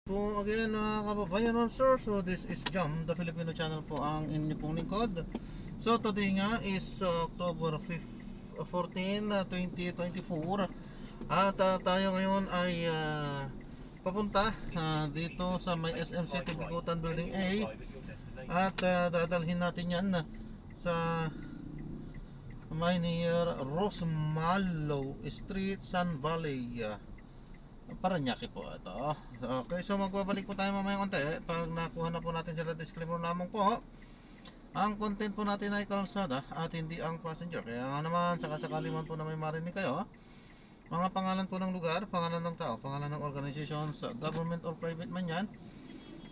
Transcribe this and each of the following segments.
Po again mga kababayan, ma'am sir. So this is Jam, the Filipino channel po ang inyo pong lingkod. So today nga is October 5, 14, 2024. At tayo ngayon ay papunta dito sa may SM City Bigutan Building A. At dadalhin natin yan sa may near Rosmalo Street, Sun Valley, Paranaque po ito. Okay, so magbabalik po tayo mamaya konti pag nakuha na po natin sila. Disclaimer naman po, ang content po natin ay kalsada at hindi ang passenger. Kaya nga naman, sakasakali man po na may marinig kayo, mga pangalan po ng lugar, pangalan ng tao, pangalan ng organizations, government or private man yan,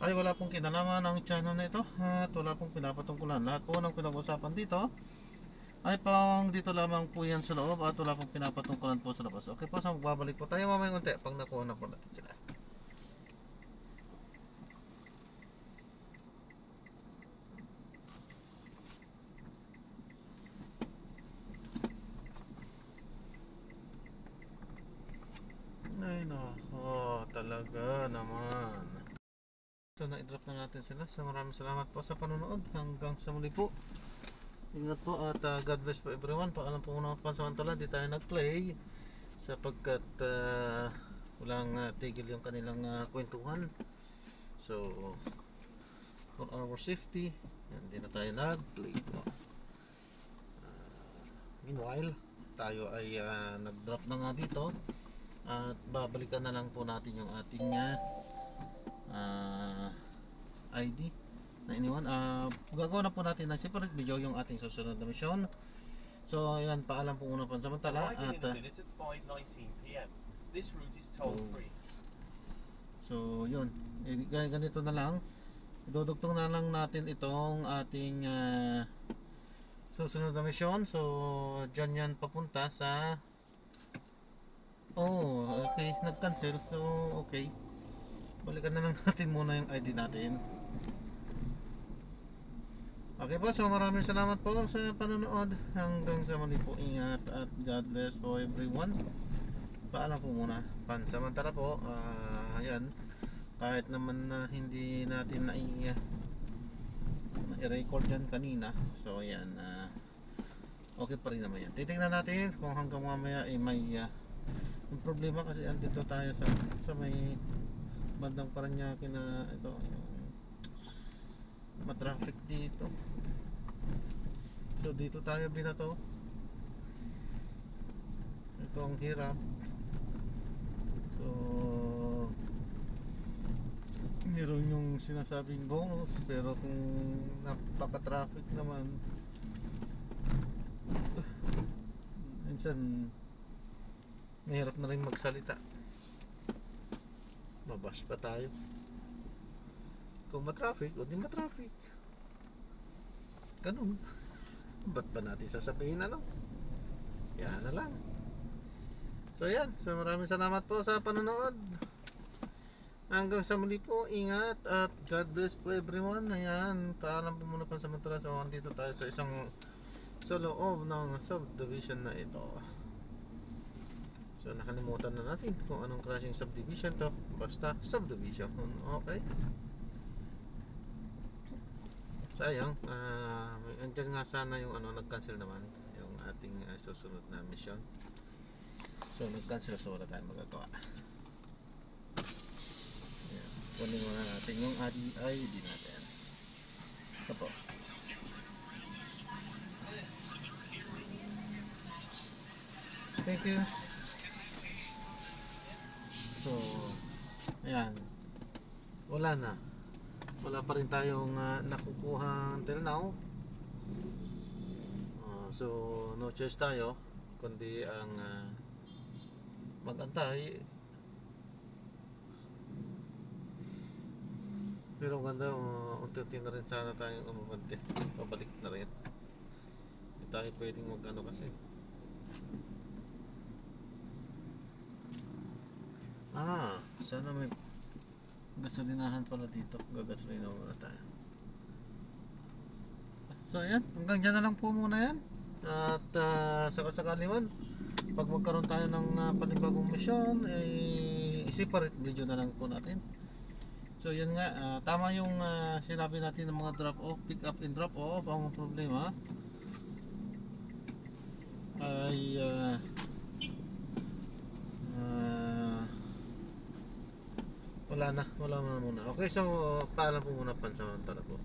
ay wala pong kinalaman ng channel na ito at wala pong pinapatungkulan. Lahat po ng pinag-usapan dito ay pang dito lamang po yan sa loob at wala pong pinapatungkulan po sa labas. Okay po, so magbabalik po tayo mamaya konti pag nakuha na po natin sila. Ay nako, talaga naman. So na-drop na natin sila. So maraming salamat po sa panonood. Hanggang sa muli po. Ingat po at God bless po everyone. Paalam po muna pansamantala, di tayo nag-play sapagkat walang tigil yung kanilang kwentuhan. So for our safety, hindi na tayo nag-play po. Meanwhile, tayo ay nag-drop na nga dito at babalikan na lang po natin yung ating ID na iniwan. Gagawa na po natin ng separate video yung ating susunod na mission. So ayan, paalam po muna pansamantala at This route is toll free. So yun, ganito na lang. Idudugtong na lang natin itong ating susunod na mission. So dyan yan papunta sa okay, nag-cancel. So okay, balikan na lang natin muna yung ID natin. Okay po, so maraming salamat po sa panonood. Hanggang sa muli po, ingat at God bless po everyone. Paalam po muna pansamantala po. Ayan, kahit naman na hindi natin na-record yan kanina. So ayan, okay pa rin naman yan. Titignan natin kung hanggang mamaya may yung problema kasi andito tayo sa may bandang Paranaque na ito, yung matraffic dito. So dito tayo binato. Ito ang hirap. So meron yung sinasabing bonus, pero kung napaka-traffic naman, minsan mahirap na rin magsalita. Mabas pa tayo kung matraffic o di matraffic. Ganun. Ba't ba natin sasabihin yan na lang. So yan, so maraming salamat po sa panonood. Hanggang sa muli po, ingat at God bless po everyone. Ayan, paalam po muna pansamantala. So andito tayo sa loob ng subdivision na ito. So nakalimutan na natin kung anong klaseng subdivision to. Basta subdivision. Okay, sayang, andyan nga sana yung nag-cancel naman yung ating susunod na mission. So nag-cancel, so wala tayong magagawa. Ayan, kunin muna natin yung ID natin. Ito po. Thank you. So ayan, wala pa rin tayong nakukuha until now. So no choice tayo kundi ang mag-antay. Pero ganda, unti-unti na rin sana tayong umabante. Pabalik na rin. Hindi tayo pwedeng kasi sana may gasolinahan pala dito. Gagasolina muna tayo. So ayan, hanggang dyan na lang po muna yan. At sakasakali man, pag magkaroon tayo ng panibagong mission, separate video na lang po natin. So yun nga, tama yung sinabi natin ng mga drop off, pick up and drop off. Ang problema ay wala na muna. Okay, so paalam po muna pansamantala po.